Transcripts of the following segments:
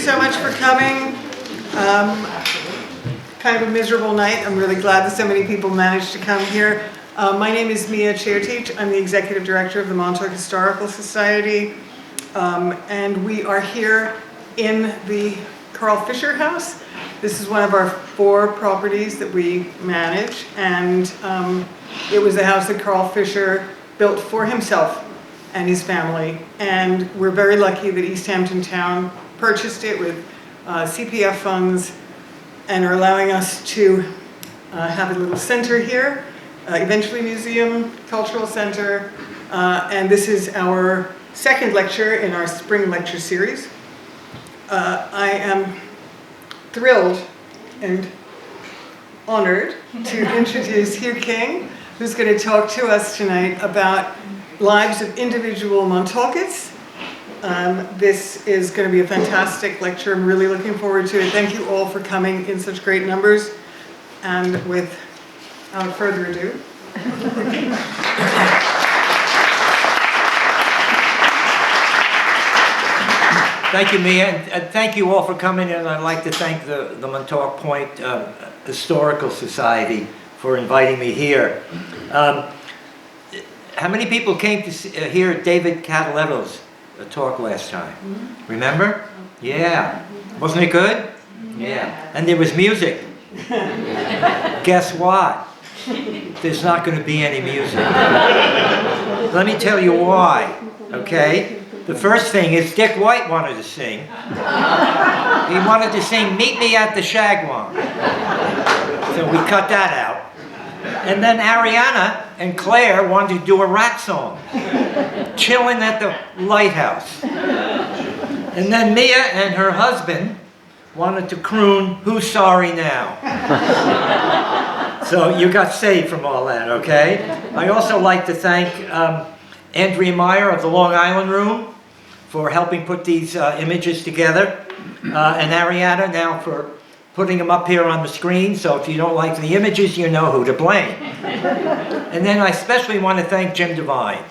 so much for coming. Kind of a miserable night. I'm really glad that so many people managed to come here. My name is Mia Chairteach. I'm the Executive Director of the Montauk Historical Society. And we are here in the Carl Fisher House. This is one of our 4 properties that we manage. And it was a house that Carl Fisher built for himself and his family. And we're very lucky that East Hampton Town purchased it with CPF funds and are allowing us to have a little center here, eventually museum, cultural center, and this is our 2nd lecture in our spring lecture series. I am thrilled and honored to introduce Hugh King, who's going to talk to us tonight about lives of individual Montauketts. This is going to be a fantastic lecture. I'm really looking forward to it. Thank you all for coming in such great numbers. And without further ado. Thank you, Mia, and thank you all for coming, and I'd like to thank the Montauk Point Historical Society for inviting me here. How many people came to hear David Cataletto's talk last time? Remember? Yeah. Wasn't it good? Yeah. And there was music. Guess what? There's not going to be any music. Let me tell you why, okay? The first thing is Dick White wanted to sing. He wanted to sing Meet Me at the Shagwon. So we cut that out. And then Ariana and Claire wanted to do a rat song, Chilling at the Lighthouse. And then Mia and her husband wanted to croon Who's Sorry Now. So you got saved from all that, okay? I also like to thank Andrea Meyer of the Long Island Room for helping put these images together, and Ariana now for putting them up here on the screen, so if you don't like the images, you know who to blame. And then I especially want to thank Jim Devine.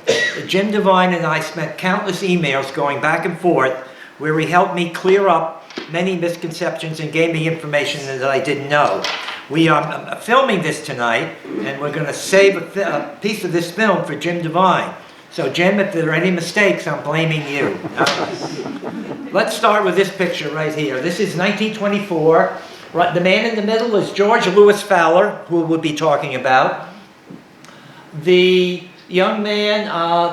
Jim Devine and I spent countless emails going back and forth where he helped me clear up many misconceptions and gave me information that I didn't know. We are filming this tonight, and we're going to save a piece of this film for Jim Devine. So Jim, if there are any mistakes, I'm blaming you. Let's start with this picture right here. This is 1924. Right, the man in the middle is George Lewis Fowler, who we'll be talking about. The young man,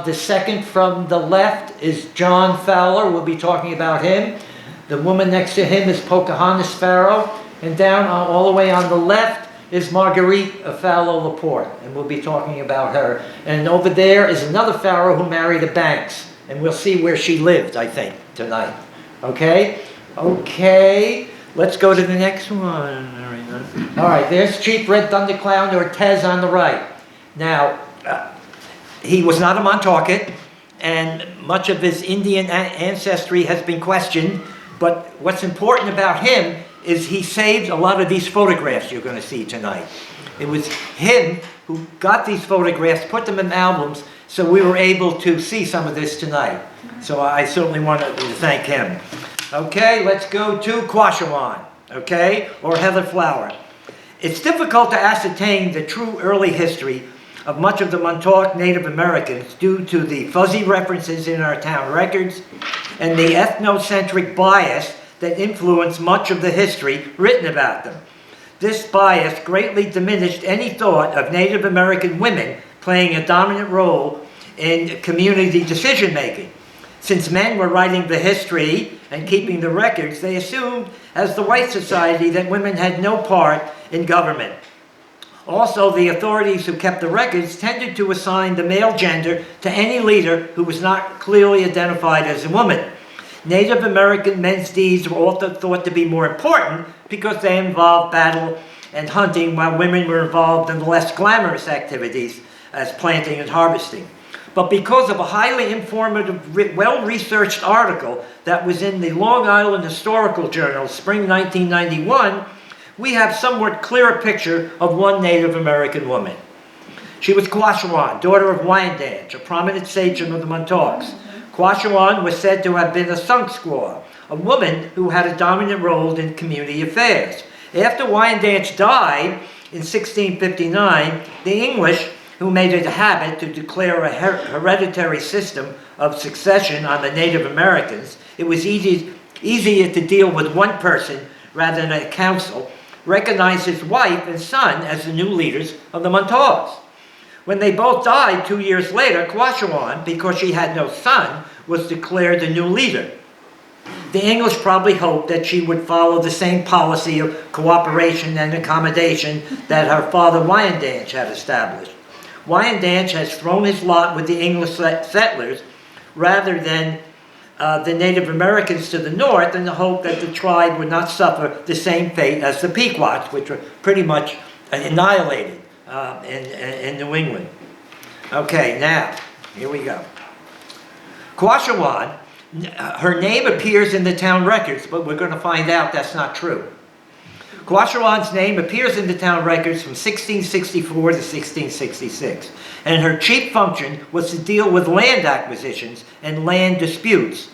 the second from the left, is John Fowler. We'll be talking about him. The woman next to him is Pocahontas Pharaoh. And down all the way on the left is Marguerite Fowler Laporte, and we'll be talking about her. And over there is another pharaoh who married a Banks, and we'll see where she lived, I think, tonight. Okay? Okay. Let's go to the next one. All right, there's Chief Red Thundercloud Ortez on the right. Now, he was not a Montaukett, and much of his Indian ancestry has been questioned, but what's important about him is he saved a lot of these photographs you're going to see tonight. It was him who got these photographs, put them in albums, so we were able to see some of this tonight. So I certainly want to thank him. Okay, let's go to Quashawan, okay, or Heather Flower. It's difficult to ascertain the true early history of much of the Montauk Native Americans due to the fuzzy references in our town records and the ethnocentric bias that influenced much of the history written about them. This bias greatly diminished any thought of Native American women playing a dominant role in community decision-making. Since men were writing the history and keeping the records, they assumed, as the white society, that women had no part in government. Also, the authorities who kept the records tended to assign the male gender to any leader who was not clearly identified as a woman. Native American men's deeds were also thought to be more important because they involved battle and hunting, while women were involved in less glamorous activities as planting and harvesting. But because of a highly informative, well-researched article that was in the Long Island Historical Journal, spring 1991, we have somewhat clearer picture of one Native American woman. She was Quashawan, daughter of Wyandank, a prominent sachem of the Montauks. Quashawan was said to have been a sunk squaw, a woman who had a dominant role in community affairs. After Wyandank died in 1659, the English, who made it a habit to declare a hereditary system of succession on the Native Americans, it was easier to deal with one person rather than a council, recognized his wife and son as the new leaders of the Montauketts. When they both died 2 years later, Quashawan, because she had no son, was declared the new leader. The English probably hoped that she would follow the same policy of cooperation and accommodation that her father Wyandank had established. Wyandank has thrown his lot with the English settlers rather than the Native Americans to the north, in the hope that the tribe would not suffer the same fate as the Pequots, which were pretty much annihilated in New England. Okay, now, here we go. Quashawan, her name appears in the town records, but we're going to find out that's not true. Quashawan's name appears in the town records from 1664 to 1666, and her chief function was to deal with land acquisitions and land disputes.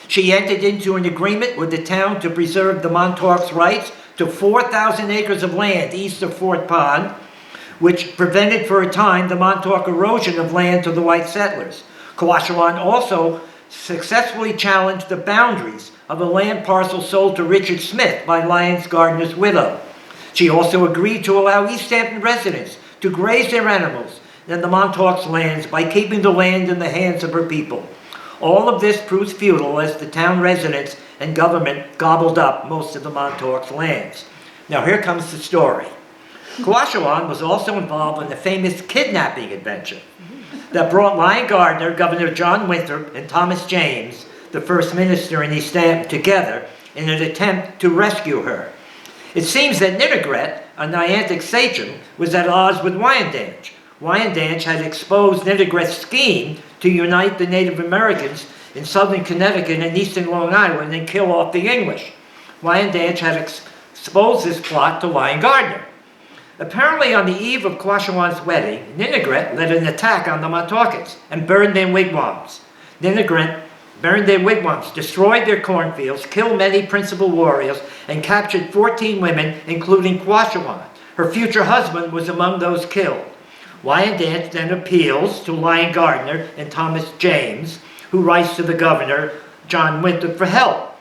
She entered into an agreement with the town to preserve the Montauk's rights to 4,000 acres of land east of Fort Pond, which prevented for a time the Montauk erosion of land to the white settlers. Quashawan also successfully challenged the boundaries of a land parcel sold to Richard Smith by Lyons Gardner's widow. She also agreed to allow East Hampton residents to graze their animals in the Montauk's lands by keeping the land in the hands of her people. All of this proves futile as the town residents and government gobbled up most of the Montauk's lands. Now here comes the story. Quashawan was also involved in the famous kidnapping adventure that brought Lyon Gardner, Governor John Winthrop, and Thomas James, the first minister in East Hampton, together in an attempt to rescue her. It seems that Ninigret, a Niantic sachem, was at odds with Wyandank. Wyandank had exposed Ninigret's scheme to unite the Native Americans in southern Connecticut and eastern Long Island and kill off the English. Wyandank had exposed this plot to Lyon Gardner. Apparently on the eve of Quashawan's wedding, Ninigret led an attack on the Montauketts and burned their wigwams. Ninigret burned their wigwams, destroyed their cornfields, killed many principal warriors, and captured 14 women, including Quashawan. Her future husband was among those killed. Wyandank then appeals to Lyon Gardner and Thomas James, who writes to the governor, John Winthrop, for help.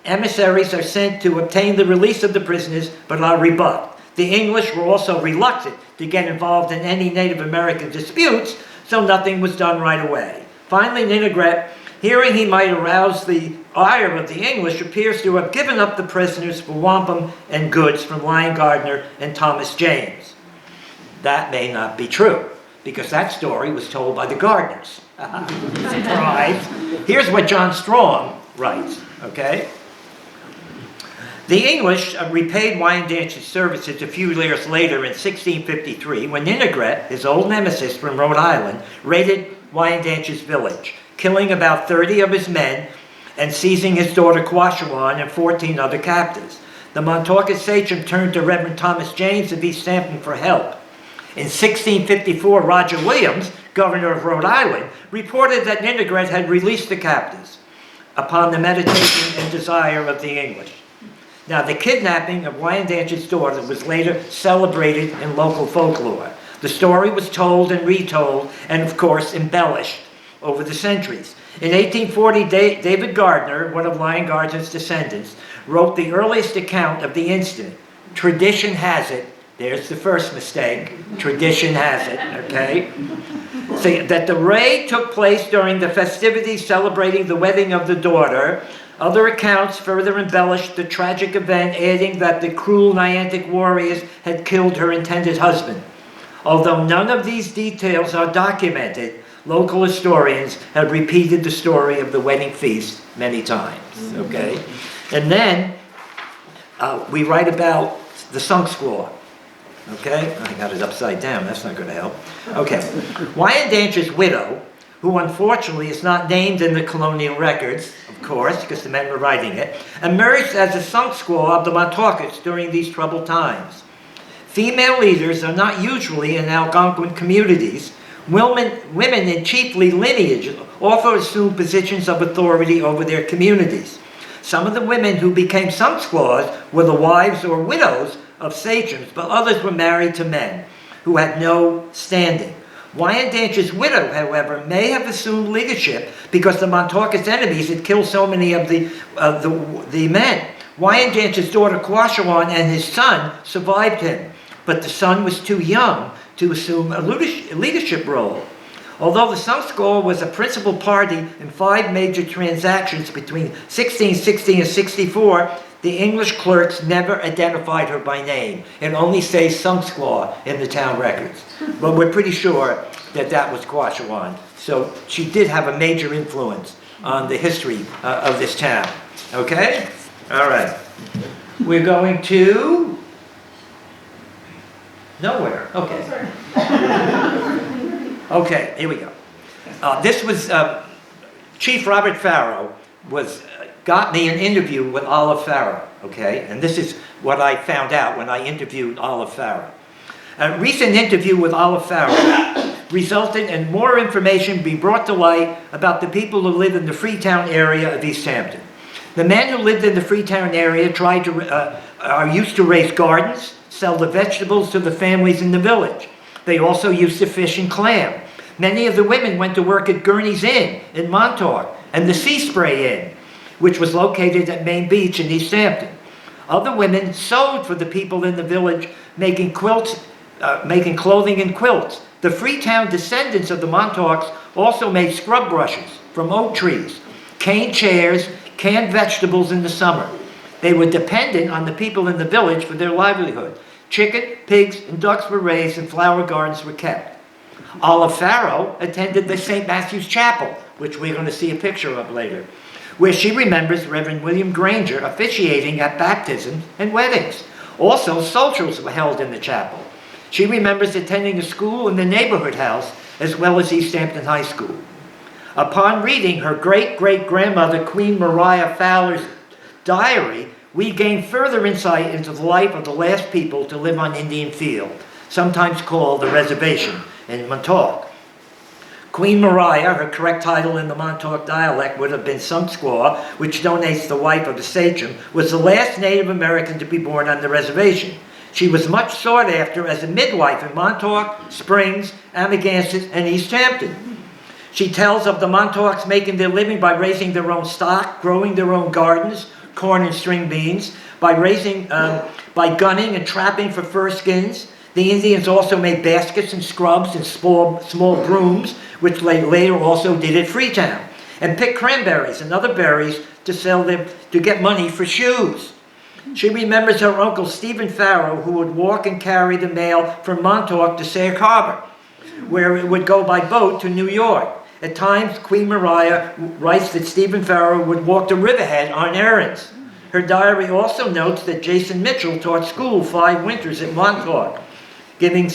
Emissaries are sent to obtain the release of the prisoners, but are rebuffed. The English were also reluctant to get involved in any Native American disputes, so nothing was done right away. Finally, Ninigret, hearing he might arouse the ire of the English, appears to have given up the prisoners for wampum and goods from Lyon Gardner and Thomas James. That may not be true, because that story was told by the Gardners. Surprise! Here's what John Strong writes, okay? The English repaid Wyandank's services a few years later in 1653 when Ninigret, his old nemesis from Rhode Island, raided Wyandank's village, killing about 30 of his men and seizing his daughter Quashawan and 14 other captives. The Montaukett sachem turned to Reverend Thomas James of East Hampton for help. In 1654, Roger Williams, governor of Rhode Island, reported that Ninigret had released the captives upon the meditation and desire of the English. Now, the kidnapping of Wyandank's daughter was later celebrated in local folklore. The story was told and retold, and of course embellished over the centuries. In 1840, David Gardner, one of Lyon Gardner's descendants, wrote the earliest account of the incident. Tradition has it, there's the first mistake, tradition has it, okay? So that the raid took place during the festivities celebrating the wedding of the daughter. Other accounts further embellished the tragic event, adding that the cruel Niantic warriors had killed her intended husband. Although none of these details are documented, local historians have repeated the story of the wedding feast many times, okay? And then we write about the sunk squaw, okay? I got it upside down, that's not going to help. Okay, Wyandank's widow, who unfortunately is not named in the colonial records, of course, because the men were writing it, emerged as a sunk squaw of the Montauketts during these troubled times. Female leaders are not usually in Algonquin communities Women in chiefly lineages also assumed positions of authority over their communities. Some of the women who became some squaws were the wives or widows of sachems, but others were married to men who had no standing. Wyandank's widow, however, may have assumed leadership because the Montauketts' enemies had killed so many of the men. Wyandank's daughter Quashawan and his son survived him, but the son was too young to assume a leadership role. Although the Sumsquaw was a principal party in 5 major transactions between 1660 and 64, the English clerks never identified her by name. It only says Sumsquaw in the town records. But we're pretty sure that that was Quashawan. So she did have a major influence on the history of this town. Okay? All right. We're going to... Nowhere. Okay. Okay, here we go. This was Chief Robert Pharaoh got me an interview with Olive Pharaoh, okay? And this is what I found out when I interviewed Olive Pharaoh. A recent interview with Olive Pharaoh resulted in more information being brought to light about the people who live in the Freetown area of East Hampton. The men who lived in the Freetown area are used to raise gardens, sell the vegetables to the families in the village. They also used to fish and clam. Many of the women went to work at Gurney's Inn in Montauk and the Sea Spray Inn, which was located at Main Beach in East Hampton. Other women sewed for the people in the village, making quilts, making clothing and quilts. The Freetown descendants of the Montauks also made scrub brushes from oak trees, cane chairs, canned vegetables in the summer. They were dependent on the people in the village for their livelihood. Chicken, pigs, and ducks were raised and flower gardens were kept. Olive Pharaoh attended the St. Matthew's Chapel, which we're going to see a picture of later, where she remembers Reverend William Granger officiating at baptisms and weddings. Also, socials were held in the chapel. She remembers attending a school in the neighborhood house, as well as East Hampton High School. Upon reading her great-great-grandmother, Queen Maria Fowler's diary, we gain further insight into the life of the last people to live on Indian Field, sometimes called the reservation in Montauk. Queen Maria, her correct title in the Montauk dialect would have been Sumsquaw, which denotes the wife of a sachem, was the last Native American to be born on the reservation. She was much sought after as a midwife in Montauk, Springs, Amagansett, and East Hampton. She tells of the Montauks making their living by raising their own stock, growing their own gardens, corn and string beans, by gunning and trapping for fur skins. The Indians also made baskets and scrubs and small brooms, which they later also did at Freetown, and picked cranberries and other berries to sell them to get money for shoes. She remembers her uncle Stephen Pharaoh, who would walk and carry the mail from Montauk to Sag Harbor, where it would go by boat to New York. At times, Queen Maria writes that Stephen Pharaoh would walk to Riverhead on errands. Her diary also notes that Jason Mitchell taught school 5 winters at Montauk, giving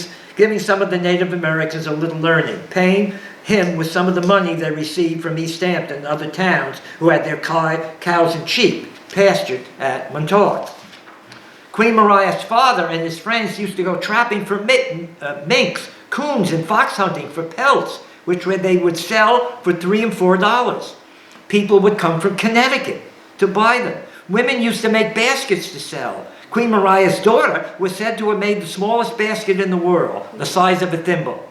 some of the Native Americans a little learning, paying him with some of the money they received from East Hampton and other towns who had their cows and sheep pastured at Montauk. Queen Maria's father and his friends used to go trapping for minks, coons, and fox hunting for pelts, which they would sell for $3 and $4. People would come from Connecticut to buy them. Women used to make baskets to sell. Queen Maria's daughter was said to have made the smallest basket in the world, the size of a thimble.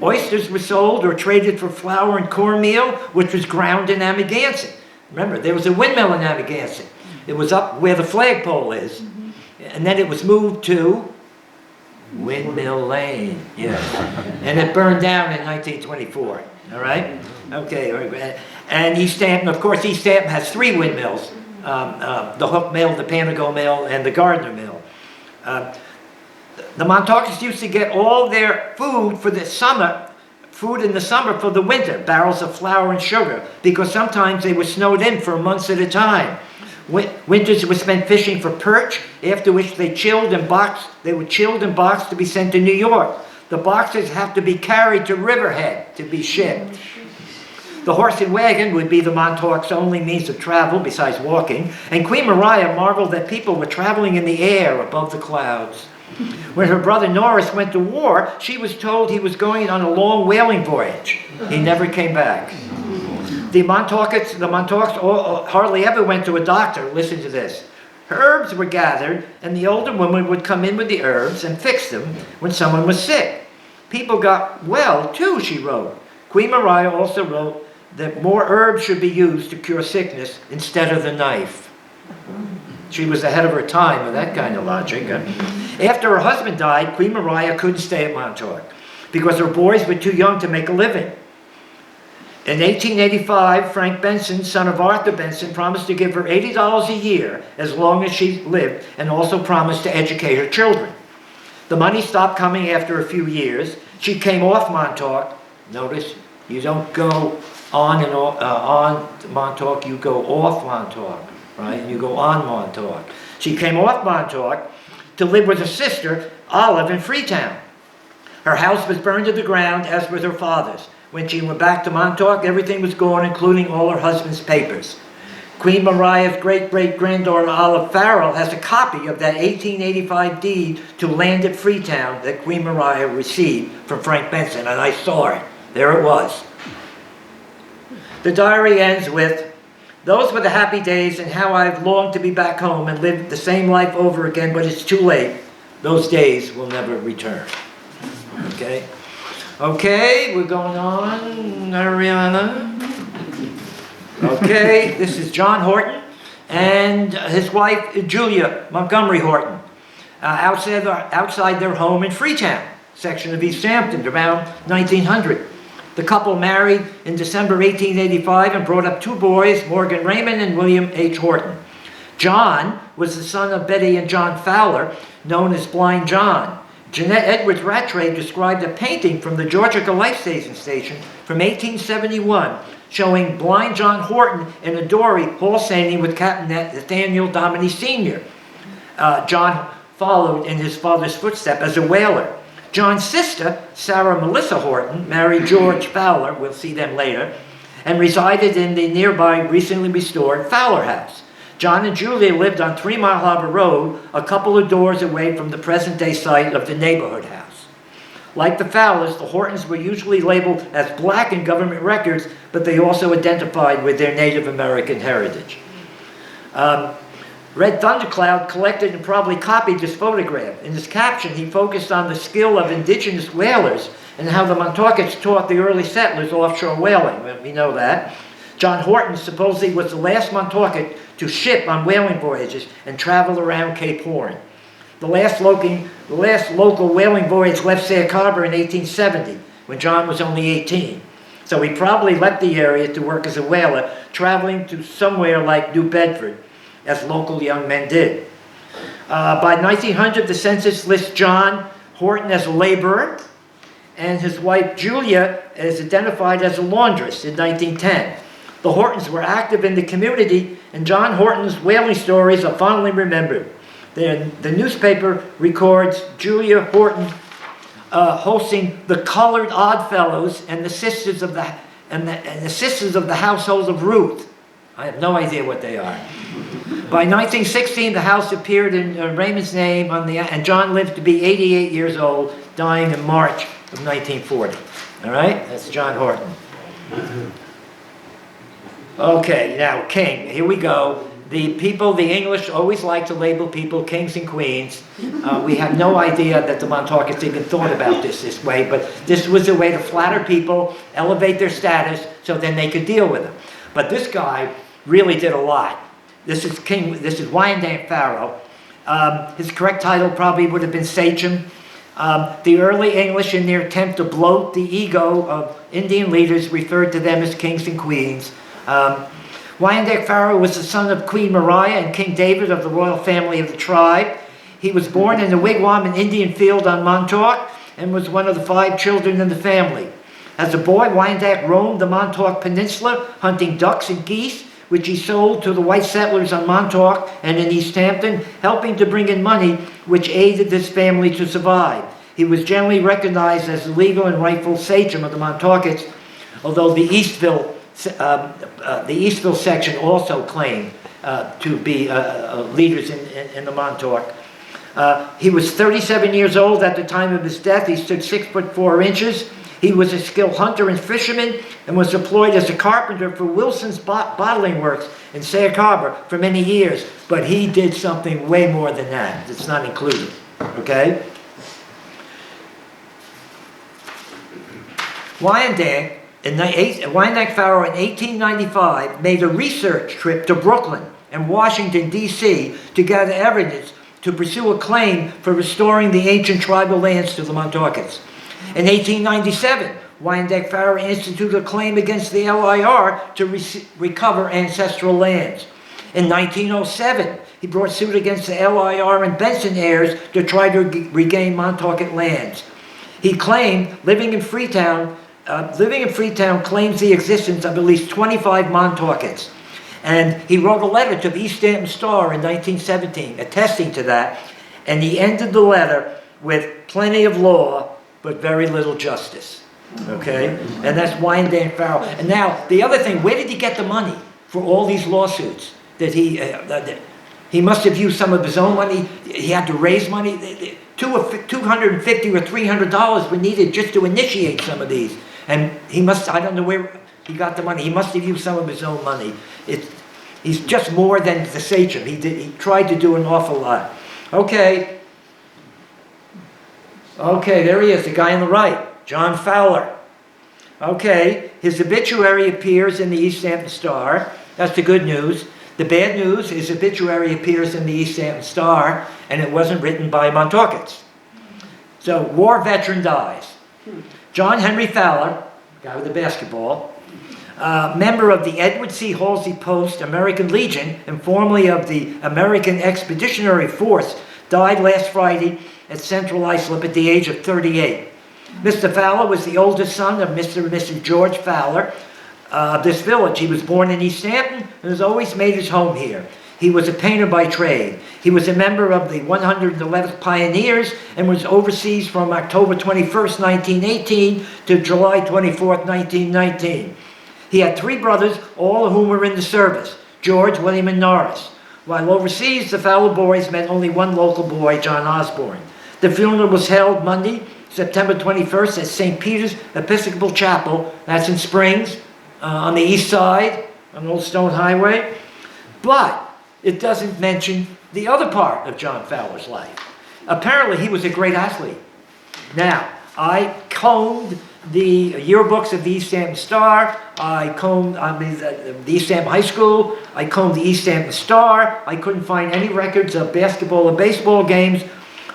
Oysters were sold or traded for flour and cornmeal, which was ground in Amagansett. Remember, there was a windmill in Amagansett. It was up where the flagpole is. And then it was moved to Windmill Lane, yes. And it burned down in 1924, all right? Okay, and East Hampton, of course, East Hampton has 3 windmills. The Hook Mill, the Panago Mill, and the Gardner Mill. The Montauketts used to get all their food for the summer, food in the summer for the winter, barrels of flour and sugar, because sometimes they were snowed in for months at a time. Winters were spent fishing for perch, after which they chilled and boxed. They were chilled and boxed to be sent to New York. The boxes have to be carried to Riverhead to be shipped. The horse and wagon would be the Montauk's only means of travel besides walking, and Queen Maria marveled that people were traveling in the air above the clouds. When her brother Norris went to war, she was told he was going on a long whaling voyage. He never came back. The Montauketts hardly ever went to a doctor. Listen to this. Herbs were gathered, and the older woman would come in with the herbs and fix them when someone was sick. People got well, too, she wrote. Queen Maria also wrote that more herbs should be used to cure sickness instead of the knife. She was ahead of her time with that kind of logic. After her husband died, Queen Maria couldn't stay at Montauk because her boys were too young to make a living. In 1885, Frank Benson, son of Arthur Benson, promised to give her $80 a year as long as she lived, and also promised to educate her children. The money stopped coming after a few years. She came off Montauk. Notice, you don't go on and on Montauk, you go off Montauk, right? And you go on Montauk. She came off Montauk to live with her sister, Olive, in Freetown. Her house was burned to the ground, as was her father's. When she went back to Montauk, everything was gone, including all her husband's papers. Queen Maria's great-great-granddaughter, Maria Pharaoh, has a copy of that 1885 deed to land at Freetown that Queen Maria received from Frank Benson, and I saw it. There it was. The diary ends with, "Those were the happy days and how I've longed to be back home and live the same life over again, but it's too late. Those days will never return." Okay? Okay, we're going on, Ariana. Okay, this is John Horton and his wife, Julia Montgomery Horton, outside their home in Freetown, section of East Hampton, around 1900. The couple married in December 1885 and brought up two boys, Morgan Raymond and William H. Horton. John was the son of Betty and John Fowler, known as Blind John. Jeanette Edwards Rattray described a painting from the Georgia Life Saving Station from 1871 showing Blind John Horton in a dory hall sailing with Captain Nathaniel Dominy Sr. John followed in his father's footsteps as a whaler. John's sister, Sarah Melissa Horton, married George Fowler, we'll see them later, and resided in the nearby recently restored Fowler House. John and Julia lived on 3 Mile Harbor Road, a couple of doors away from the present-day site of the neighborhood house. Like the Fowlers, the Hortons were usually labeled as black in government records, but they also identified with their Native American heritage. Red Thundercloud collected and probably copied this photograph. In his caption, he focused on the skill of indigenous whalers and how the Montauketts taught the early settlers offshore whaling. We know that. John Horton supposedly was the last Montaukett to ship on whaling voyages and travel around Cape Horn. The last local whaling voyage left Sag Harbor in 1870, when John was only 18. So he probably left the area to work as a whaler, traveling to somewhere like New Bedford, as local young men did. By 1900, the census lists John Horton as a laborer, and his wife Julia is identified as a laundress in 1910. The Hortons were active in the community, and John Horton's whaling stories are fondly remembered. The newspaper records Julia Horton hosting the Colored Oddfellows and the Sisters of the Household of Ruth. I have no idea what they are. By 1916, the house appeared in Raymond's name and John lived to be 88 years old, dying in March of 1940. All right, that's John Horton. Okay, now King, here we go. The English always like to label people kings and queens. We have no idea that the Montauketts even thought about this way, but this was a way to flatter people, elevate their status, so then they could deal with them. But this guy really did a lot. This is Wyandank Pharaoh. His correct title probably would have been Sachem. The early English, in their attempt to bloat the ego of Indian leaders, referred to them as kings and queens. Wyandank Pharaoh was the son of Queen Maria and King David of the royal family of the tribe. He was born in a wigwam in Indian Field on Montauk and was one of the 5 children in the family. As a boy, Wyandank roamed the Montauk Peninsula, hunting ducks and geese, which he sold to the white settlers on Montauk and in East Hampton, helping to bring in money which aided this family to survive. He was generally recognized as the legal and rightful sachem of the Montauketts, although the Eastville section also claimed to be leaders in the Montauk. He was 37 years old at the time of his death. He stood 6'4". He was a skilled hunter and fisherman and was employed as a carpenter for Wilson's Bottling Works in Sag Harbor for many years. But he did something way more than that. It's not included, okay? Wyandank Pharaoh in 1895 made a research trip to Brooklyn and Washington, D.C. to gather evidence to pursue a claim for restoring the ancient tribal lands to the Montauketts. In 1897, Wyandank Pharaoh instituted a claim against the LIR to recover ancestral lands. In 1907, he brought suit against the LIR and Benson heirs to try to regain Montaukett lands. He claimed living in Freetown claims the existence of at least 25 Montauketts. And he wrote a letter to the East Hampton Star in 1917 attesting to that. And he ended the letter with plenty of law, but very little justice. Okay? And that's Wyandank Pharaoh. And now, the other thing, where did he get the money for all these lawsuits? That he must have used some of his own money. He had to raise money. $250 or $300 were needed just to initiate some of these. And he must, I don't know where he got the money. He must have used some of his own money. He's just more than the sachem. He tried to do an awful lot. Okay. Okay, there he is, the guy on the right, John Fowler. Okay, his obituary appears in the East Hampton Star. That's the good news. The bad news, his obituary appears in the East Hampton Star, and it wasn't written by Montauketts. So, war veteran dies. John Henry Fowler, guy with the basketball, member of the Edward C. Halsey Post American Legion and formerly of the American Expeditionary Force, died last Friday at Central Islip at the age of 38. Mr. Fowler was the oldest son of Mr. and Mrs. George Fowler of this village. He was born in East Hampton and has always made his home here. He was a painter by trade. He was a member of the 111th Pioneers and was overseas from October 21st, 1918 to July 24th, 1919. He had 3 brothers, all of whom were in the service, George, William, and Norris. While overseas, the Fowler boys met only one local boy, John Osborne. The funeral was held Monday, September 21st at St. Peter's Episcopal Chapel. That's in Springs, on the east side, on Old Stone Highway. But it doesn't mention the other part of John Fowler's life. Apparently, he was a great athlete. Now, I combed the yearbooks of the East Hampton Star. I combed the East Hampton High School. I combed the East Hampton Star. I couldn't find any records of basketball or baseball games,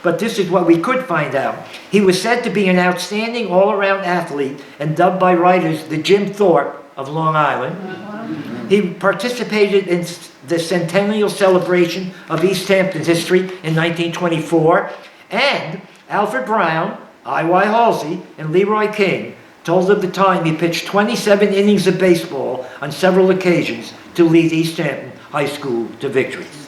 but this is what we could find out. He was said to be an outstanding all-around athlete and dubbed by writers the Jim Thorpe of Long Island. He participated in the centennial celebration of East Hampton's history in 1924, and Alfred Brown, I.Y. Halsey, and Leroy King told of the time he pitched 27 innings of baseball on several occasions to lead East Hampton High School to victories.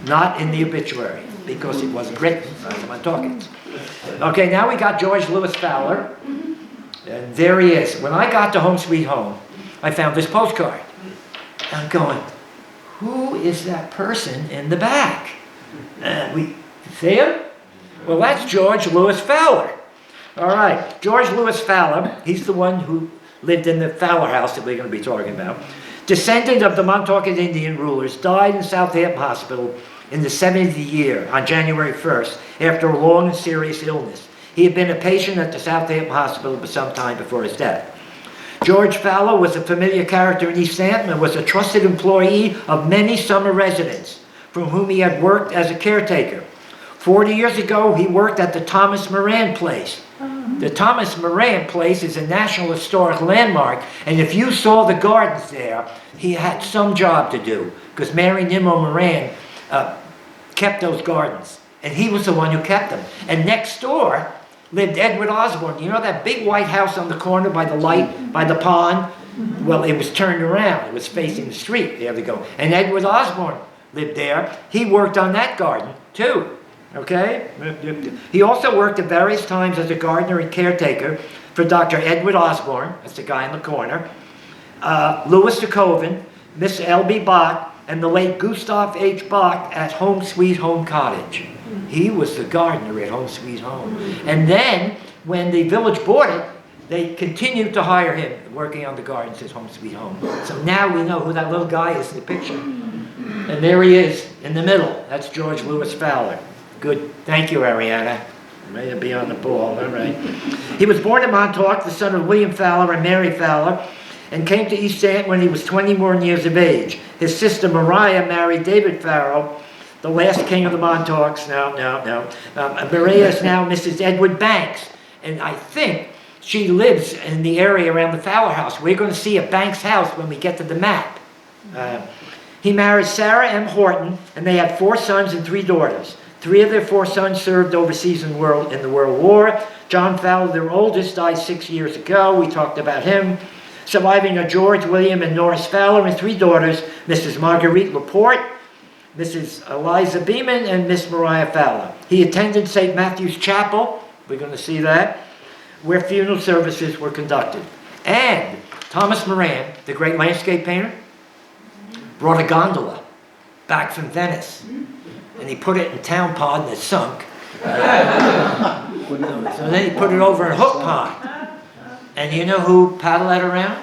Not in the obituary, because it wasn't written by the Montauketts. Okay, now we got George Lewis Fowler, and there he is. When I got to Home Sweet Home, I found this postcard. I'm going, who is that person in the back? We see him? Well, that's George Lewis Fowler. All right, George Lewis Fowler, he's the one who lived in the Fowler house that we're going to be talking about. Descendant of the Montaukett Indian rulers, died in Southampton Hospital in the 70th year on January 1st after a long and serious illness. He had been a patient at the Southampton Hospital for some time before his death. George Fowler was a familiar character in East Hampton and was a trusted employee of many summer residents from whom he had worked as a caretaker. 40 years ago, he worked at the Thomas Moran Place. The Thomas Moran Place is a National Historic Landmark, and if you saw the gardens there, he had some job to do, because Mary Nimmo Moran kept those gardens, and he was the one who kept them. And next door lived Edward Osborne. You know that big white house on the corner by the light, by the pond? Well, it was turned around. It was facing the street. There we go. And Edward Osborne lived there. He worked on that garden, too. Okay? He also worked at various times as a gardener and caretaker for Dr. Edward Osborne, that's the guy in the corner, Louis de Koven, Miss L.B. Bach, and the late Gustav H. Bach at Home Sweet Home Cottage. He was the gardener at Home Sweet Home. And then, when the village bought it, they continued to hire him, working on the gardens at Home Sweet Home. So now we know who that little guy is in the picture. And there he is, in the middle. That's George Lewis Fowler. Good. Thank you, Ariana. Ready to be on the ball, all right. He was born in Montauk, the son of William Fowler and Mary Fowler, and came to East Hampton when he was 21 years of age. His sister Maria married David Pharaoh, the last king of the Montauks. Maria is now Mrs. Edward Banks, and I think she lives in the area around the Fowler house. We're going to see a Banks house when we get to the map. He married Sarah M. Horton, and they had 4 sons and 3 daughters. 3 of their 4 sons served overseas in the World War. John Fowler, their oldest, died 6 years ago. We talked about him. Surviving are George, William, and Norris Fowler, and 3 daughters, Mrs. Marguerite Laporte, Mrs. Eliza Beeman, and Miss Maria Fowler. He attended St. Matthew's Chapel, we're going to see that, where funeral services were conducted. And Thomas Moran, the great landscape painter, brought a gondola back from Venice. And he put it in Town Pond and it sunk. So then he put it over in Hook Pond. And you know who paddled that around?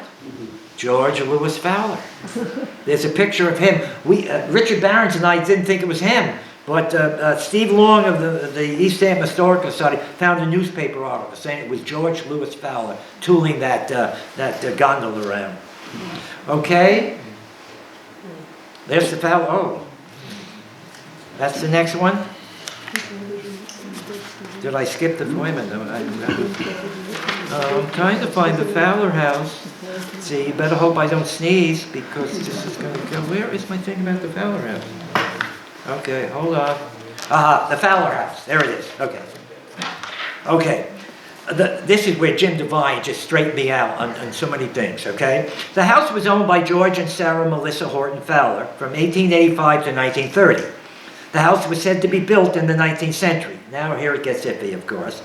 George Lewis Fowler. There's a picture of him. Richard Barons and I didn't think it was him, but Steve Long of the East Hampton Historical Society found a newspaper article saying it was George Lewis Fowler tooling that gondola around. Okay? There's the Fowler. Oh. That's the next one. Did I skip the women? I'm trying to find the Fowler house. See, you better hope I don't sneeze because this is going to go. Where is my thing about the Fowler house? Okay, hold on. The Fowler house. There it is. Okay. Okay. This is where Jim Devine just straightened me out on so many things, okay? The house was owned by George and Sarah Melissa Horton Fowler from 1885 to 1930. The house was said to be built in the 19th century. Now here it gets iffy, of course.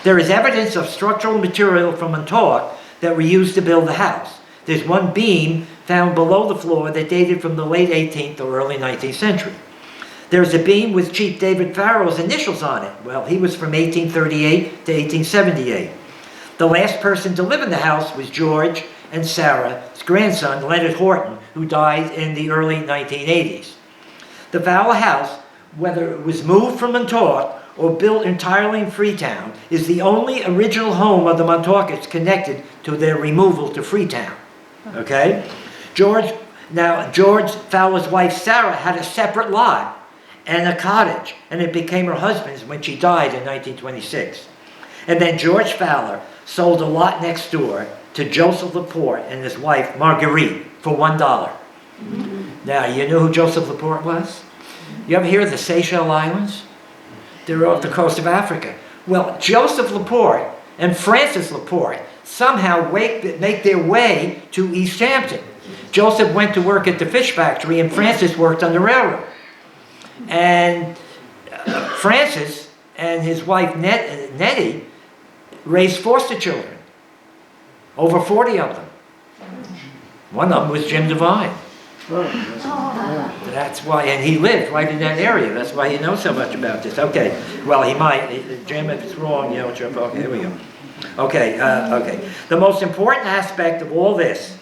There is evidence of structural material from Montauk that were used to build the house. There's one beam found below the floor that dated from the late 18th or early 19th century. There's a beam with Chief David Pharaoh's initials on it. Well, he was from 1838 to 1878. The last person to live in the house was George and Sarah's grandson, Leonard Horton, who died in the early 1980s. The Fowler house, whether it was moved from Montauk or built entirely in Freetown, is the only original home of the Montauketts connected to their removal to Freetown. Okay? George Fowler's wife Sarah had a separate lot and a cottage, and it became her husband's when she died in 1926. And then George Fowler sold a lot next door to Joseph Laporte and his wife Marguerite for $1. Now, you know who Joseph Laporte was? You ever hear of the Seychelles Islands? They're off the coast of Africa. Well, Joseph Laporte and Francis Laporte somehow make their way to East Hampton. Joseph went to work at the fish factory and Francis worked on the railroad. And Francis and his wife Nettie raised foster children, over 40 of them. One of them was Jim Devine. That's why, and he lived right in that area. That's why he knows so much about this. Okay, well, he might. Jim, if it's wrong, you know, Jim, okay, here we go. Okay. The most important aspect of all this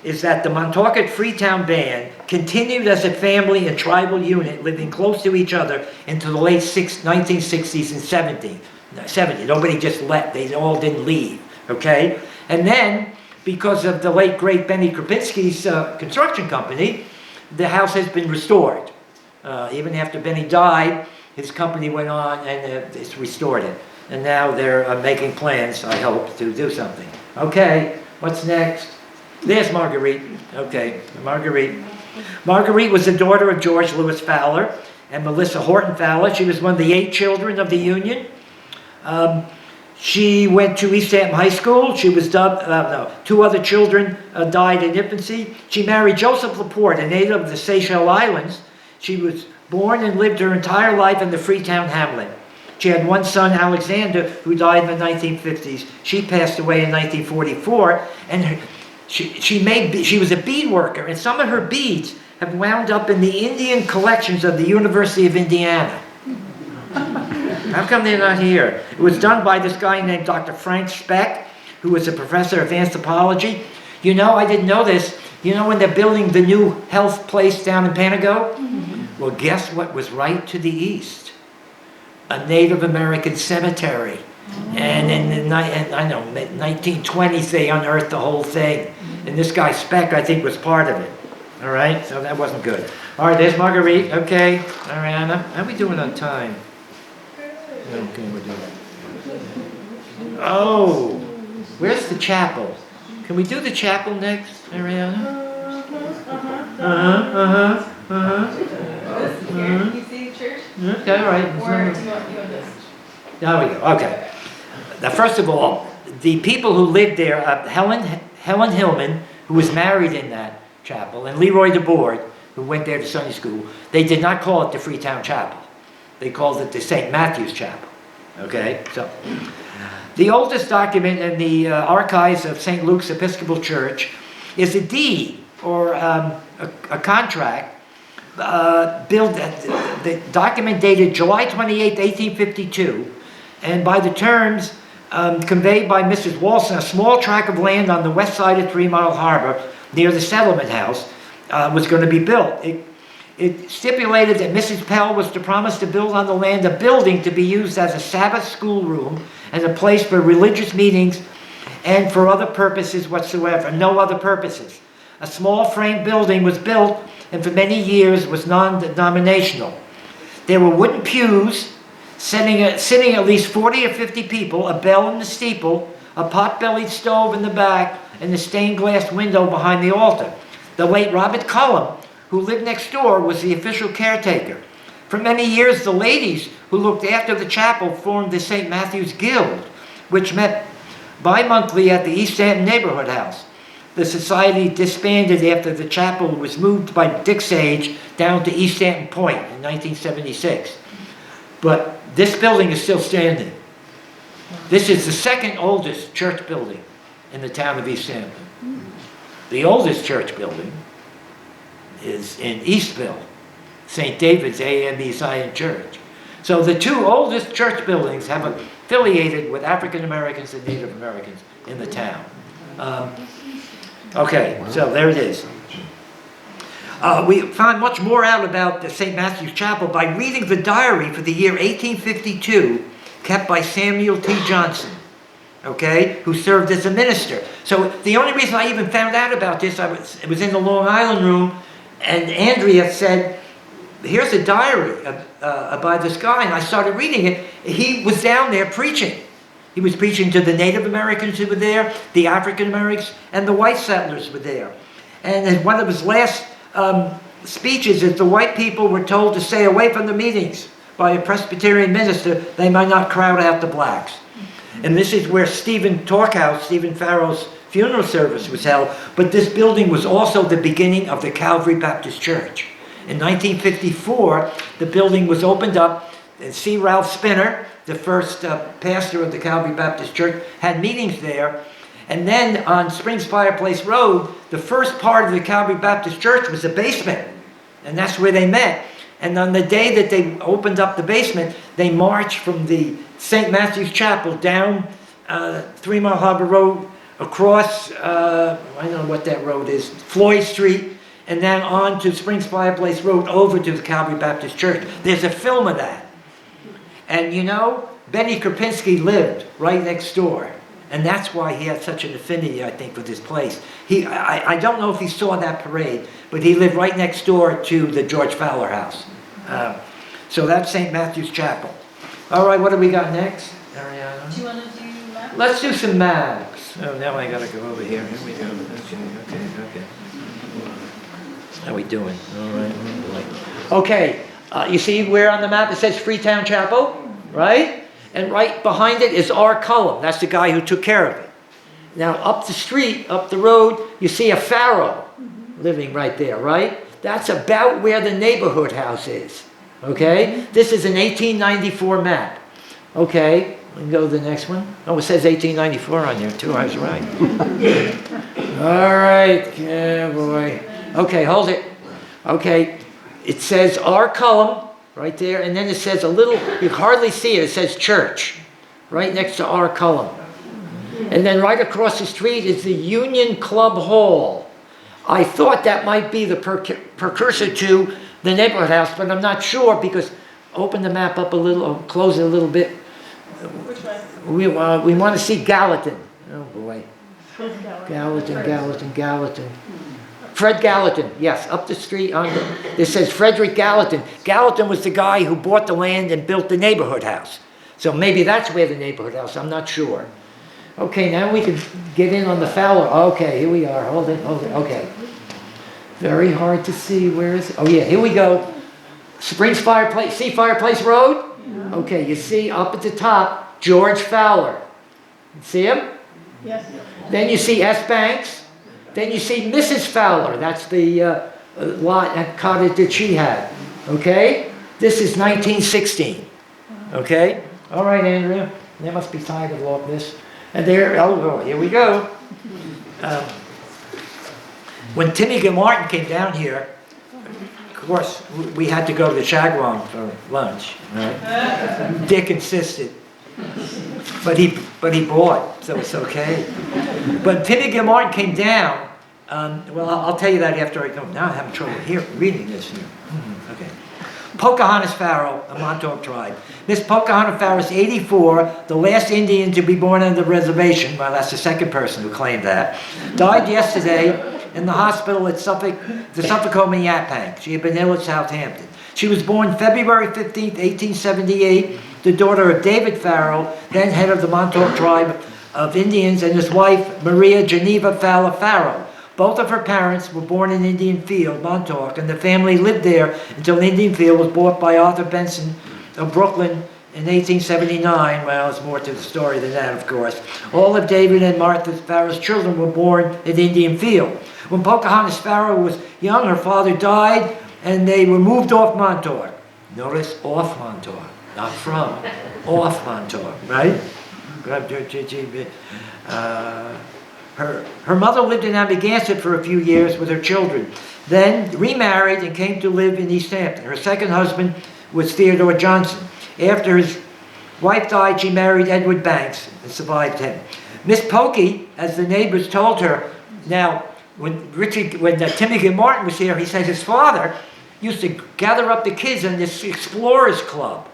is that the Montaukett Freetown Band continued as a family and tribal unit living close to each other into the late 1960s and 70s. Nobody just left. They all didn't leave, okay? And then, because of the late, great Benny Krupinski's construction company, the house has been restored. Even after Benny died, his company went on and it's restored it. And now they're making plans, I hope, to do something. Okay, what's next? There's Marguerite. Okay, Marguerite. Marguerite was the daughter of George Lewis Fowler and Melissa Horton Fowler. She was one of the 8 children of the Union. She went to East Hampton High School. She was dubbed, 2 other children died in infancy. She married Joseph Laporte, a native of the Seychelles Islands. She was born and lived her entire life in the Freetown hamlet. She had 1 son, Alexander, who died in the 1950s. She passed away in 1944, and she was a bead worker, and some of her beads have wound up in the Indian collections of the University of Indiana. How come they're not here? It was done by this guy named Dr. Frank Speck, who was a professor of anthropology. You know, I didn't know this. You know when they're building the new health place down in Panago? Well, guess what was right to the east? A Native American cemetery. And in the 1920s, they unearthed the whole thing. And this guy Speck, I think, was part of it. All right, so that wasn't good. All right, there's Marguerite. Okay, Ariana, how are we doing on time? Okay, we're doing it. Oh, where's the chapel? Can we do the chapel next, Ariana? You see church? Okay, all right. Or do you want this? There we go. Okay. Now, first of all, the people who lived there, Helen Hillman, who was married in that chapel, and Leroy DeBoard, who went there to Sunday school, they did not call it the Freetown Chapel. They called it the St. Matthew's Chapel. Okay? So, the oldest document in the archives of St. Luke's Episcopal Church is a deed, or a contract, the document dated July 28, 1852, and by the terms conveyed by Mrs. Walson, a small tract of land on the west side of 3 Mile Harbor near the settlement house was going to be built. It stipulated that Mrs. Pell was to promise to build on the land a building to be used as a Sabbath schoolroom and a place for religious meetings and for other purposes whatsoever, no other purposes. A small frame building was built and for many years was non-denominational. There were wooden pews sitting at least 40 or 50 people, a bell in the steeple, a pot-bellied stove in the back, and a stained glass window behind the altar. The late Robert Cullum, who lived next door, was the official caretaker. For many years, the ladies who looked after the chapel formed the St. Matthew's Guild, which met bi-monthly at the East Hampton Neighborhood House. The society disbanded after the chapel was moved by Dick Sage down to East Hampton Point in 1976. But this building is still standing. This is the second oldest church building in the town of East Hampton. The oldest church building is in Eastville, St. David's AME Zion Church. So the two oldest church buildings have affiliated with African Americans and Native Americans in the town. Okay, so there it is. We found much more out about the St. Matthew's Chapel by reading the diary for the year 1852 kept by Samuel T. Johnson, okay, who served as a minister. So the only reason I even found out about this, it was in the Long Island room, and Andrea said, here's a diary by this guy, and I started reading it. He was down there preaching. He was preaching to the Native Americans who were there, the African Americans, and the white settlers were there. And in one of his last speeches, is the white people were told to stay away from the meetings by a Presbyterian minister, they might not crowd out the blacks. And this is where Stephen Pharaoh's funeral service was held, but this building was also the beginning of the Calvary Baptist Church. In 1954, the building was opened up, and C. Ralph Spinner, the first pastor of the Calvary Baptist Church, had meetings there. And then on Springs Fireplace Road, the first part of the Calvary Baptist Church was a basement. And that's where they met. And on the day that they opened up the basement, they marched from the St. Matthew's Chapel down 3 Mile Harbor Road, across, I don't know what that road is, Floyd Street, and then on to Springs Fireplace Road over to the Calvary Baptist Church. There's a film of that. And you know, Benny Krupinski lived right next door. And that's why he had such an affinity, I think, with this place. I don't know if he saw that parade, but he lived right next door to the George Fowler house. So that's St. Matthew's Chapel. All right, what do we got next, Ariana? Do you want to do maps? Let's do some maps. Oh, now I got to go over here. Here we go. Okay. How we doing? All right. Okay, you see where on the map it says Freetown Chapel, right? And right behind it is R. Cullum. That's the guy who took care of it. Now, up the street, up the road, you see a Pharaoh living right there, right? That's about where the neighborhood house is, okay? This is an 1894 map. Okay, we can go to the next one. Oh, it says 1894 on there, too. I was right. All right, yeah, boy. Okay, hold it. Okay, it says R. Cullum right there. And then it says a little, you hardly see it, it says church, right next to our column. And then right across the street is the Union Club Hall. I thought that might be the precursor to the neighborhood house, but I'm not sure because open the map up a little, or close it a little bit. Which one? We want to see Gallatin. Oh boy. Gallatin. Fred Gallatin, yes, up the street on the, it says Frederick Gallatin. Gallatin was the guy who bought the land and built the neighborhood house. So maybe that's where the neighborhood house, I'm not sure. Okay, now we can get in on the Fowler. Okay, here we are. Hold it. Okay. Very hard to see. Where is it? Oh yeah, here we go. Springs Fireplace. See Fireplace Road? Okay, you see up at the top, George Fowler. See him? Yes. Then you see S. Banks. Then you see Mrs. Fowler. That's the lot and cottage that she had. Okay? This is 1916. Okay? All right, Andrea. They must be tired of all this. And there, oh, here we go. When Timmy Martin came down here, of course, we had to go to the Chagwon for lunch, right? Dick insisted. But he bought, so it's okay. But Timmy Martin came down, well, I'll tell you that after I go. Now I'm having trouble here reading this here. Okay. Pocahontas Pharaoh, a Montauk tribe. Miss Pocahontas Pharaoh is 84, the last Indian to be born on the reservation. Well, that's the second person who claimed that. Died yesterday in the hospital at the Suffolk Home in Yaphank. She had been ill at Southampton. She was born February 15th, 1878, the daughter of David Pharaoh, then head of the Montauk tribe of Indians, and his wife, Maria Geneva Fowler Pharaoh. Both of her parents were born in Indian Field, Montauk, and the family lived there until Indian Field was bought by Arthur Benson of Brooklyn in 1879. Well, there's more to the story than that, of course. All of David and Martha Pharaoh's children were born in Indian Field. When Pocahontas Pharaoh was young, her father died, and they were moved off Montauk. Notice, off Montauk, not from, off Montauk, right? Her mother lived in Amagansett for a few years with her children, then remarried and came to live in East Hampton. Her second husband was Theodore Johnson. After his wife died, she married Edward Banks and survived him. Miss Pokey, as the neighbors told her, now, when Timothy Martin was here, he said his father used to gather up the kids in this explorers club,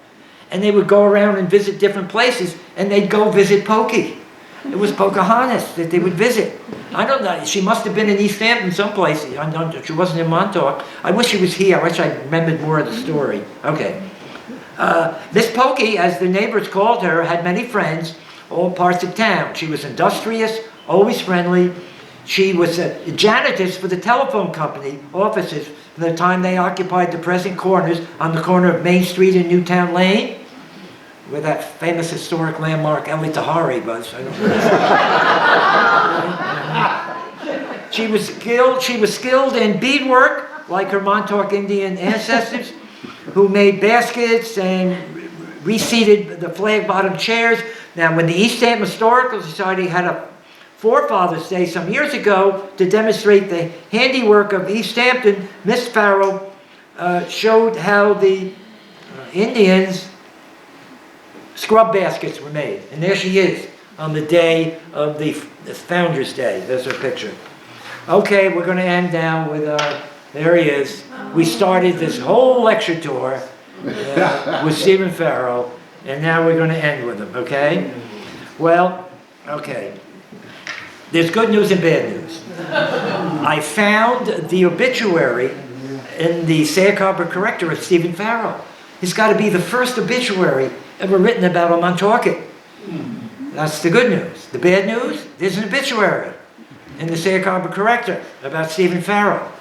and they would go around and visit different places, and they'd go visit Pokey. It was Pocahontas that they would visit. I don't know. She must have been in East Hampton someplace. She wasn't in Montauk. I wish she was here. I wish I remembered more of the story. Okay. Miss Pokey, as the neighbors called her, had many friends, all parts of town. She was industrious, always friendly. She was a janitress for the telephone company offices from the time they occupied the present corners on the corner of Main Street and Newtown Lane, where that famous historic landmark El Tahari was. I don't know. She was skilled in beadwork, like her Montauk Indian ancestors, who made baskets and reseated the flag-bottom chairs. Now, when the East Hampton Historical Society had a Forefathers Day some years ago to demonstrate the handiwork of East Hampton, Miss Pharaoh showed how the Indians scrub baskets were made. And there she is on the day of the Founders Day. There's her picture. Okay, we're going to end now with there he is. We started this whole lecture tour with Stephen Pharaoh, and now we're going to end with him, okay? Well, okay. There's good news and bad news. I found the obituary in the Sag Harbor Corrector of Stephen Pharaoh. It's got to be the first obituary ever written about a Montaukett. That's the good news. The bad news, there's an obituary in the Sag Harbor Corrector about Stephen Pharaoh,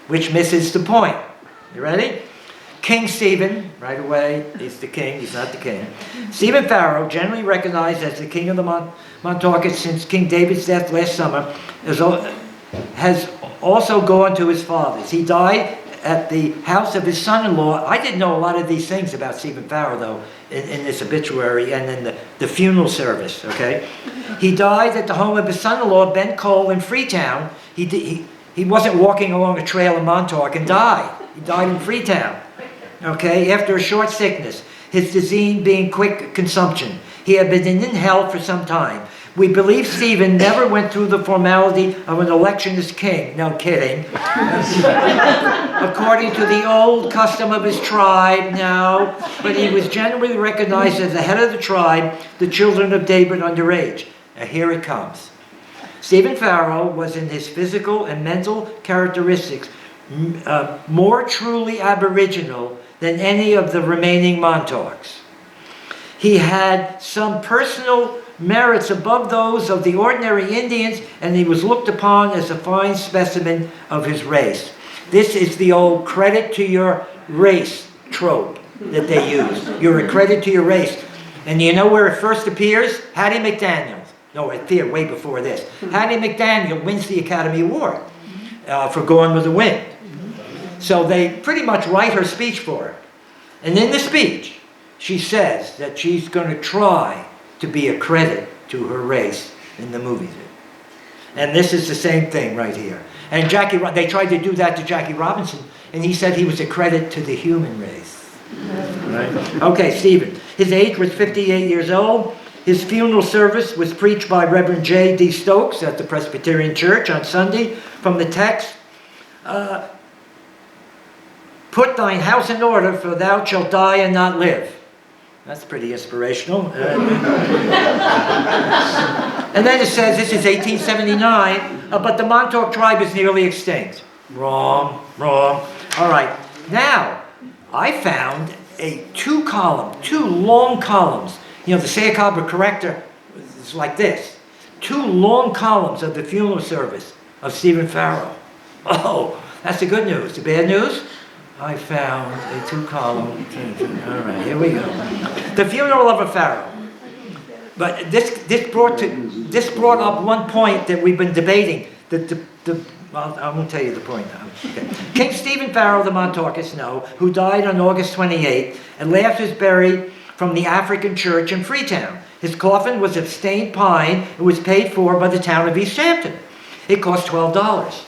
which misses the point. You ready? King Stephen, right away, he's the king, he's not the king. Stephen Pharaoh, generally recognized as the king of the Montaukett since King David's death last summer, has also gone to his fathers. He died at the house of his son-in-law. I didn't know a lot of these things about Stephen Pharaoh, though, in this obituary and in the funeral service, okay? He died at the home of his son-in-law, Ben Cole, in Freetown. He wasn't walking along a trail in Montauk and died. He died in Freetown. okay, after a short sickness, his disease being quick consumption. He had been in hell for some time. We believe Stephen never went through the formality of an election as king. No kidding. According to the old custom of his tribe, no. But he was generally recognized as the head of the tribe, the children of David underage. Now here it comes. Stephen Pharaoh was in his physical and mental characteristics more truly aboriginal than any of the remaining Montauks. He had some personal merits above those of the ordinary Indians, and he was looked upon as a fine specimen of his race. This is the old credit to your race trope that they use. You're a credit to your race. And you know where it first appears? Hattie McDaniel. No, it appeared way before this. Hattie McDaniel wins the Academy Award for Gone with the Wind. So they pretty much write her speech for her. And in the speech, she says that she's going to try to be a credit to her race in the movie. And this is the same thing right here. And they tried to do that to Jackie Robinson, and he said he was a credit to the human race. Right? Okay, Stephen. His age was 58 years old. His funeral service was preached by Reverend J.D. Stokes at the Presbyterian Church on Sunday from the text, "Put thine house in order, for thou shalt die and not live." That's pretty inspirational. And then it says, this is 1879, but the Montauk tribe is nearly extinct. Wrong. All right. Now, I found two long columns. You know, the Sayakaba corrector is like this. 2 long columns of the funeral service of Stephen Pharaoh. Oh, that's the good news. The bad news? I found a 2-column. All right, here we go. The funeral of a pharaoh. But this brought up one point that we've been debating. Well, I won't tell you the point now. Okay. King Stephen Pharaoh of the Montauketts, who died on August 28th, and last was buried from the African church in Freetown. His coffin was of stained pine and was paid for by the town of East Hampton. It cost $12.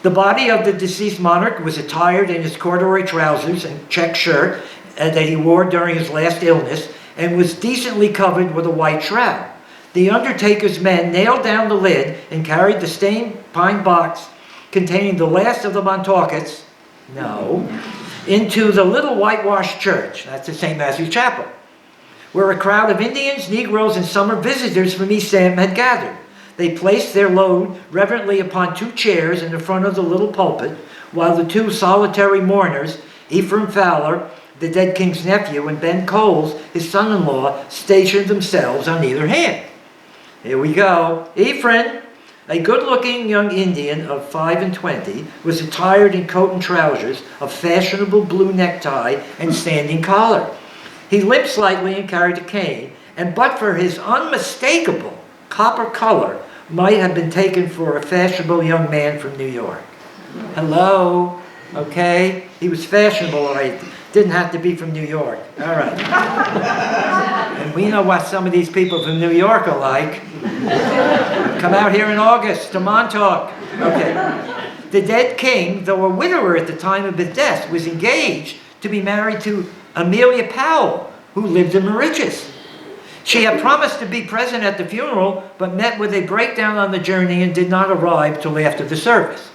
The body of the deceased monarch was attired in his corduroy trousers and check shirt that he wore during his last illness, and was decently covered with a white shroud. The undertaker's men nailed down the lid and carried the stained pine box containing the last of the Montauketts, into the little whitewashed church, that's the St. Matthew's Chapel, where a crowd of Indians, Negroes, and summer visitors from East Hampton had gathered. They placed their load reverently upon 2 chairs in the front of the little pulpit, while the 2 solitary mourners, Ephraim Fowler, the dead king's nephew, and Ben Coles, his son-in-law, stationed themselves on either hand. Here we go. Ephraim, a good-looking young Indian of 25, was attired in coat and trousers, a fashionable blue necktie, and standing collar. He limped slightly and carried a cane, and but for his unmistakable copper color, might have been taken for a fashionable young man from New York. Hello, okay? He was fashionable, all right. Didn't have to be from New York. All right. And we know what some of these people from New York are like. Come out here in August to Montauk. Okay. The dead king, though a widower at the time of his death, was engaged to be married to Amelia Powell, who lived in Mauritius. She had promised to be present at the funeral, but met with a breakdown on the journey and did not arrive till after the service.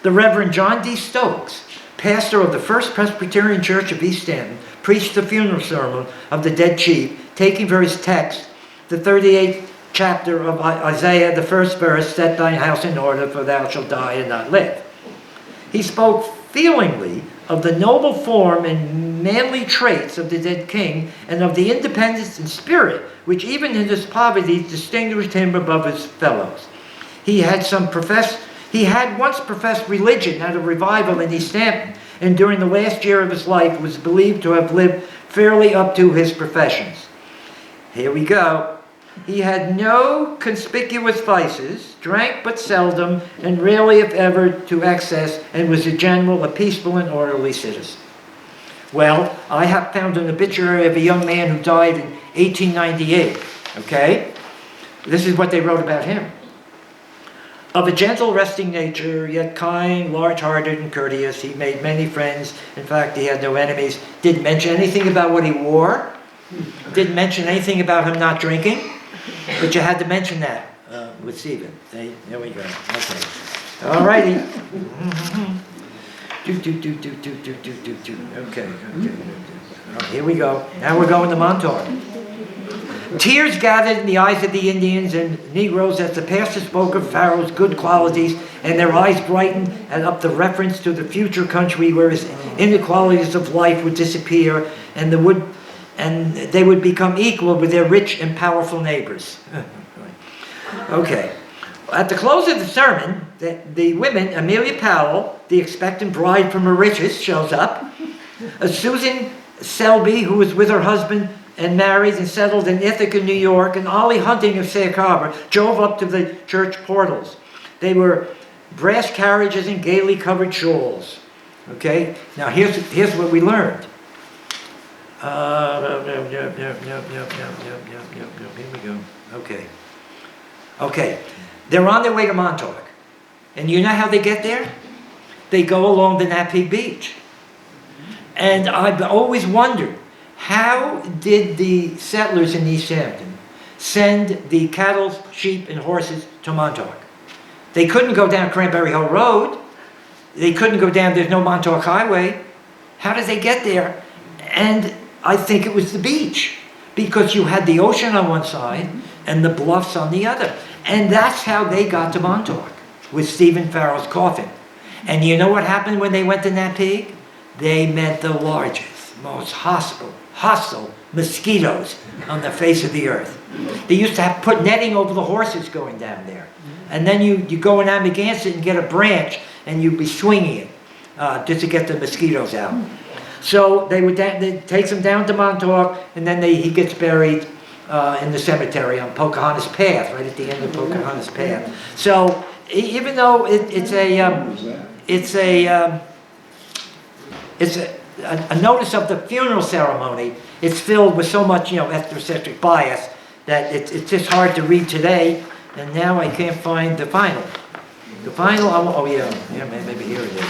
The Reverend John D. Stokes, pastor of the First Presbyterian Church of East Hampton, preached the funeral sermon of the dead chief, taking for his text the 38th chapter of Isaiah, the first verse, "Set thine house in order, for thou shalt die and not live." He spoke feelingly of the noble form and manly traits of the dead king, and of the independence and spirit which even in his poverty distinguished him above his fellows. He had once professed religion at a revival in East Hampton, and during the last year of his life was believed to have lived fairly up to his professions. Here we go. He had no conspicuous vices, drank but seldom, and rarely if ever to excess, and was in general a peaceful and orderly citizen. Well, I have found an obituary of a young man who died in 1898, okay? This is what they wrote about him. Of a gentle, resting nature, yet kind, large-hearted, and courteous, he made many friends. In fact, he had no enemies. Didn't mention anything about what he wore. Didn't mention anything about him not drinking. But you had to mention that with Stephen. See? There we go. Okay. All righty. Okay. Oh, here we go. Now we're going to Montauk. Tears gathered in the eyes of the Indians and Negroes as the pastor spoke of Pharaoh's good qualities, and their eyes brightened and up the reference to the future country where his inequalities of life would disappear, and they would become equal with their rich and powerful neighbors. Okay. At the close of the sermon, the women, Maria Pharaoh, the expectant bride from Mauritius, shows up. Susan Selby, who was with her husband and married and settled in Ithaca, New York, and Ollie Hunting of Sag Harbor, drove up to the church portals. They were brass carriages and gaily covered shawls. Okay? Now here's what we learned. Here we go. Okay. They're on their way to Montauk. And you know how they get there? They go along the Napeague Beach. And I've always wondered, how did the settlers in East Hampton send the cattle, sheep, and horses to Montauk? They couldn't go down Cranberry Hill Road. They couldn't go down, there's no Montauk Highway. How did they get there? And I think it was the beach, because you had the ocean on one side and the bluffs on the other. And that's how they got to Montauk, with Stephen Pharaoh's coffin. And you know what happened when they went to Napeague? They met the largest, most hostile mosquitoes on the face of the earth. They used to have put netting over the horses going down there. And then you go in Amagansett and get a branch and you'd be swinging it just to get the mosquitoes out. So they takes him down to Montauk, and then he gets buried in the cemetery on Pocahontas Path, right at the end of Pocahontas Path. So even though it's a notice of the funeral ceremony, it's filled with so much, ethnocentric bias that it's just hard to read today. And now I can't find the final. The final, maybe here it is.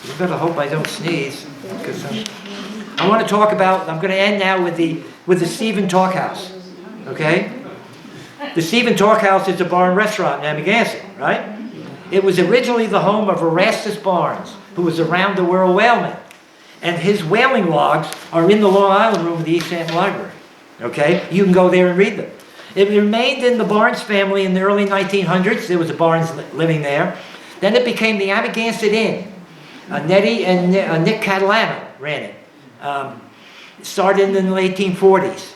You better hope I don't sneeze, because I want to talk about. I'm going to end now with the Stephen Talk House. Okay, the Stephen Talk House is a bar and restaurant in Amagansett, right? It was originally the home of Erastus Barnes, who was a round-the-world whaleman. And his whaling logs are in the Long Island room of the East Hampton Library. Okay? You can go there and read them. It remained in the Barnes family in the early 1900s. There was a Barnes living there. Then it became the Amagansett Inn. Nettie and Nick Catalano ran it. It started in the late 1840s.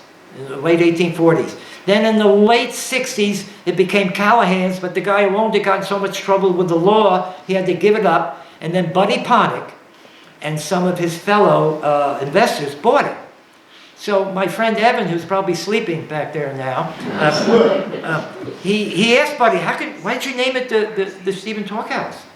Then in the late 60s, it became Callahan's, but the guy who owned it got in so much trouble with the law, he had to give it up. And then Buddy Ponick and some of his fellow investors bought it. So my friend Evan, who's probably sleeping back there now, he asked Buddy, why did you name it the Stephen Talk House?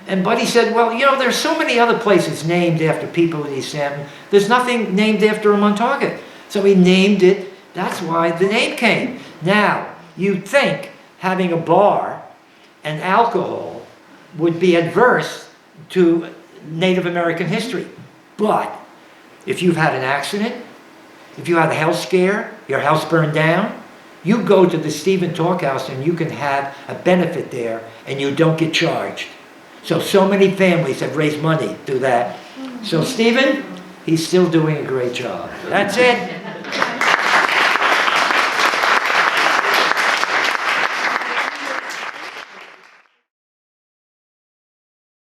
And Buddy said, well, there's so many other places named after people in East Hampton. There's nothing named after a Montaukett. So he named it. That's why the name came. Now, you'd think having a bar and alcohol would be adverse to Native American history. But if you've had an accident, if you had a health scare, your house burned down, you go to the Stephen Talk House and you can have a benefit there and you don't get charged. So many families have raised money through that. So Stephen, he's still doing a great job. That's it.